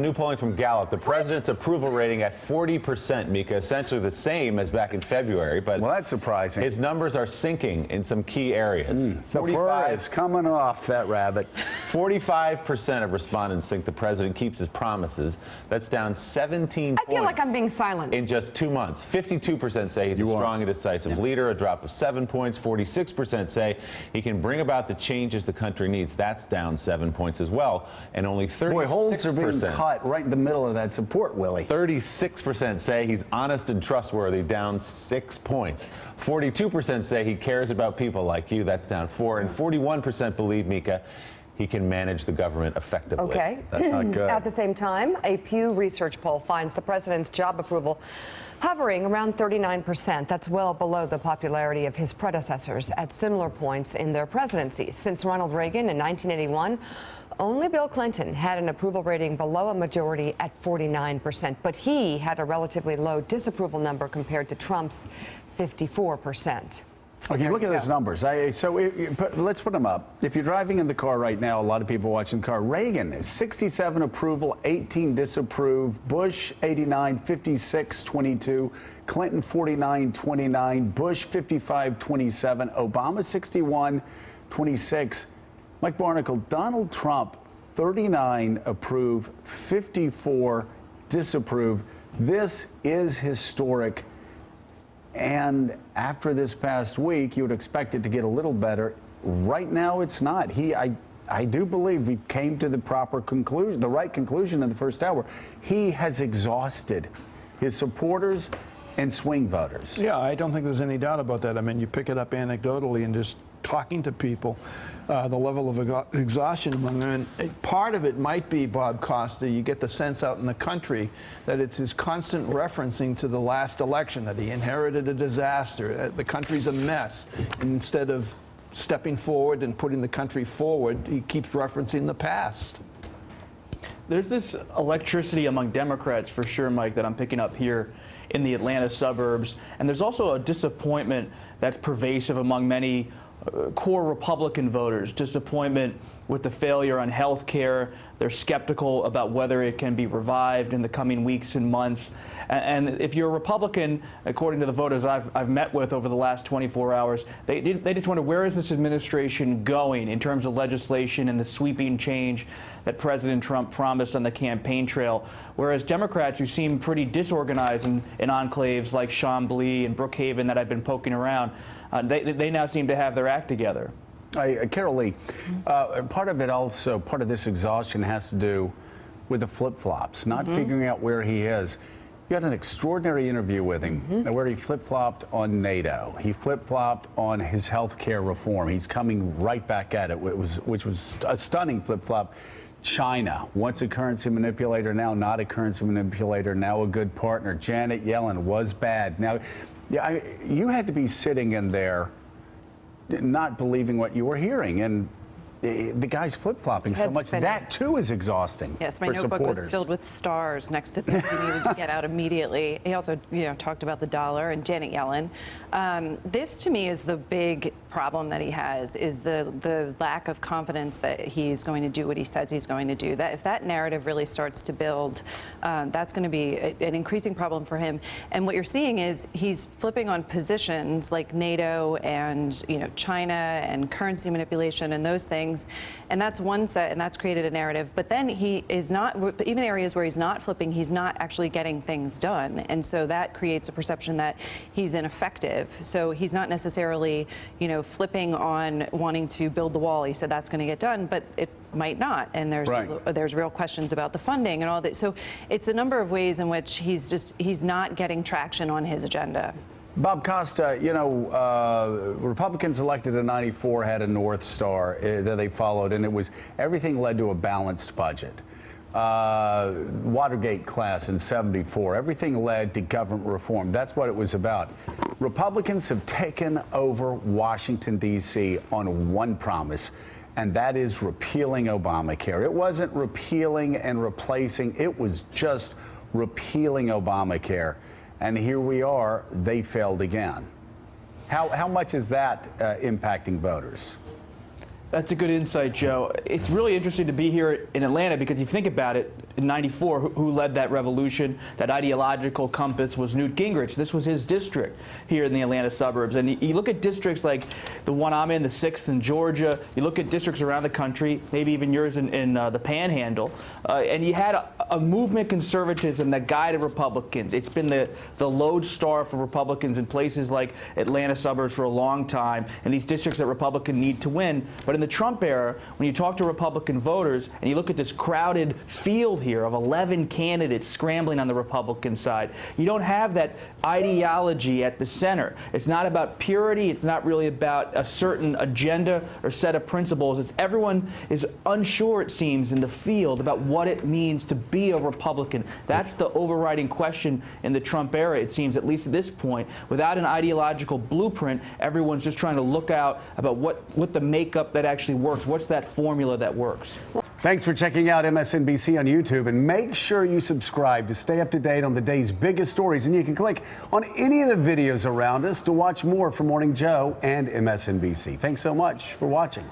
new polling from Gallup. The president's approval rating at 40%, Mika, essentially the same as back in February. But well, that's surprising. His numbers are sinking in some key areas. 45 is coming off that rabbit. 45% of respondents think the president keeps his promises. That's down 17 points. I feel like I'm being silenced. In just 2 months. 52% say he's a strong and decisive leader, a drop of 7 points. 46% say he can bring about the changes the country needs. That's down 7 points as well. And only 36%. Boy, holes are being cut right in the middle of that support, Willie. 36% say he's honest and trustworthy, down 6 points. 42% say he cares about people like you. That's down 4. And 41% believe, Mika, he can manage the government effectively. Okay. That's not good. At the same time, a Pew Research poll finds the president's job approval hovering around 39%. That's well below the popularity of his predecessors at similar points in their presidency. Since Ronald Reagan in 1981, only Bill Clinton had an approval rating below a majority at 49%, but he had a relatively low disapproval number compared to Trump's 54%. Okay, look at those numbers. Let's put them up. If you're driving in the car right now, a lot of people watching the car. Reagan is 67 approval, 18 disapprove. Bush 89, 56, 22. Clinton 49, 29. Bush 55, 27. Obama 61, 26. Mike Barnicle, Donald Trump 39 approve, 54 disapprove. This is historic. And after this past week, you would expect it to get a little better. Right now, it's not. I do believe we came to the proper conclusion, the right conclusion in the first hour. He has exhausted his supporters and swing voters. Yeah, I don't think there's any doubt about that. I mean, you pick it up anecdotally and just talking to people, the level of exhaustion among them. And part of it might be, Bob Costa, you get the sense out in the country that it's his constant referencing to the last election, that he inherited a disaster, that the country's a mess. And instead of stepping forward and putting the country forward, he keeps referencing the past. There's this electricity among Democrats, for sure, Mike, that I'm picking up here in the Atlanta suburbs. And there's also a disappointment that's pervasive among many core Republican voters, disappointment with the failure on health care. They're skeptical about whether it can be revived in the coming weeks and months. And if you're a Republican, according to the voters I've met with over the last 24 hours, they just wonder, where is this administration going in terms of legislation and the sweeping change that President Trump promised on the campaign trail? Whereas Democrats, who seem pretty disorganized in enclaves like Chamblee and Brookhaven that I've been poking around, they now seem to have their act together. Carol Lee, part of it also, part of this exhaustion has to do with the flip-flops, not figuring out where he is. You had an extraordinary interview with him where he flip-flopped on NATO. He flip-flopped on his health care reform. He's coming right back at it, which was a stunning flip-flop. China, once a currency manipulator, now not a currency manipulator, now a good partner. Janet Yellen was bad. Now, yeah, you had to be sitting in there not believing what you were hearing, and the guy's flip-flopping so much. That, too, is exhausting. Yes, my for notebook supporters. was filled with stars next to things he needed to get out immediately. He also, talked about the dollar and Janet Yellen. This, to me, is the big problem that he has, is the lack of confidence that he's going to do what he says he's going to do. That if that narrative really starts to build, that's going to be an increasing problem for him. And what you're seeing is he's flipping on positions like NATO and China and currency manipulation and those things. And that's one set, and that's created a narrative. But then he is not, even areas where he's not flipping, he's not actually getting things done. And so that creates a perception that he's ineffective. So he's not necessarily, flipping on wanting to build the wall. He said that's going to get done, but it might not. And there's real questions about the funding and all that. So it's a number of ways in which he's not getting traction on his agenda. Bob Costa, Republicans elected in '94 had a North Star that they followed, and everything led to a balanced budget. Watergate class in '74, everything led to government reform. That's what it was about. Republicans have taken over Washington, D.C. on one promise, and that is repealing Obamacare. It wasn't repealing and replacing, it was just repealing Obamacare. And here we are, they failed again. How much is that impacting voters? That's a good insight, Joe. It's really interesting to be here in Atlanta because if you think about it, in '94, who led that revolution, that ideological compass, was Newt Gingrich. This was his district here in the Atlanta suburbs. And you look at districts like the one I'm in, the 6th in Georgia. You look at districts around the country, maybe even yours in the Panhandle, and you had a movement conservatism that guided Republicans. It's been the lodestar for Republicans in places like Atlanta suburbs for a long time, and these districts that Republicans need to win. But in the Trump era, when you talk to Republican voters and you look at this crowded field here of 11 candidates scrambling on the Republican side, you don't have that ideology at the center. It's not about purity. It's not really about a certain agenda or set of principles. It's everyone is unsure, it seems, in the field about what it means to be a Republican. That's the overriding question in the Trump era, it seems, at least at this point. Without an ideological blueprint, everyone's just trying to look out about what the makeup that actually works. What's that formula that works? Thanks for checking out MSNBC on YouTube, and make sure you subscribe to stay up to date on the day's biggest stories. And you can click on any of the videos around us to watch more from Morning Joe and MSNBC. Thanks so much for watching.